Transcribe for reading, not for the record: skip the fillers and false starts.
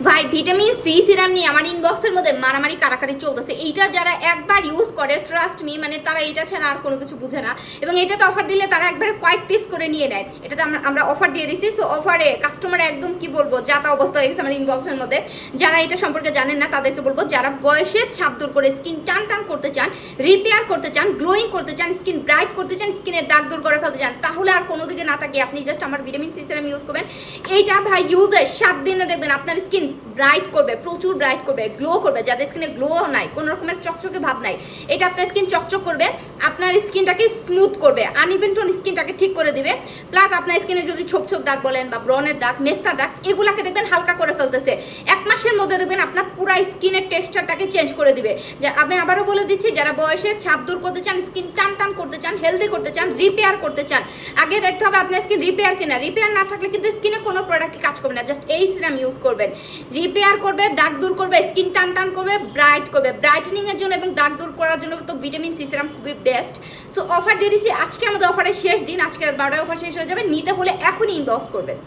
ভাই vitamin C serum নিয়ে আমার ইনবক্সের মধ্যে মারামারি কারাকারি চলতেছে। এইটা যারা একবার ইউজ করে ট্রাস্ট মি, মানে তারা এটা ছাড়া আর কোনো কিছু বুঝে না। এবং এটাতে অফার দিলে তারা একবার কয়েক পিস করে নিয়ে নেয়। এটাতে আমরা অফার দিয়ে দিছি। সো অফারে কাস্টমার একদম কি বলবো যাতা অবস্থা হয়ে গেছে আমার ইনবক্সের মধ্যে। যারা এটা সম্পর্কে জানেন না তাদেরকে বলবো, যারা বয়সের ছাপ দূর করে স্কিন টান টান করতে চান, রিপেয়ার করতে চান, গ্লোয়িং করতে চান, স্কিন ব্রাইট করতে চান, স্কিনের দাগ দূর করে ফেলতে চান, তাহলে আর কোনো দিকে না তাকিয়ে আপনি জাস্ট আমার ভিটামিন সি সিরাম ইউজ করবেন। এইটা ভাই ইউজের 7 দিনে দেখবেন আপনার স্কিন ব্রাইট করবে, প্রচুর ব্রাইট করবে, গ্লো করবে। যাদের স্কিনে গ্লো নাই, কোনো রকমের চকচকে ভাব নাই, এটা আপনার স্কিন চকচক করবে, আপনার স্কিনটাকে স্মুথ করবে, আনইভেন টোন স্কিনটাকে ঠিক করে দিবে। প্লাস আপনার স্কিনে যদি ছোপ ছোপ দাগ বলেন বা ব্রনের দাগ, মেস্তার দাগ, এগুলাকে দেখবেন হালকা করে ফেলতেছে। 1 মাসের মধ্যে দেখবেন আপনার পুরো স্কিনের টেক্সচারটাকে চেঞ্জ করে দিবে। যে আমি আবারও বলে দিচ্ছি, যারা বয়সে ছাপ দূর করতে চান, স্কিন টান টান করতে চান, হেলদি করতে চান, রিপেয়ার করতে চান, আগে দেখতে হবে আপনার স্কিন রিপেয়ার কিনা। রিপেয়ার না থাকলে কিন্তু স্কিনে কোনো প্রোডাক্টই কাজ করবে না। জাস্ট এই সিরাম ইউজ করবেন, রিপেয়ার করবে, দাগ দূর করবে, স্কিন টান টান করবে, ব্রাইট করবে। ব্রাইটেনিং এর জন্য এবং দাগ দূর করার জন্য তো ভিটামিন সি সিরাম খুবই বেস্ট। সো অফার দিয়ে দিচ্ছি, আজকে আমাদের অফারের শেষ দিন, আজকে 12টায় অফার শেষ হয়ে যাবে। নিতে হলে এখনই ইনবক্স করবেন।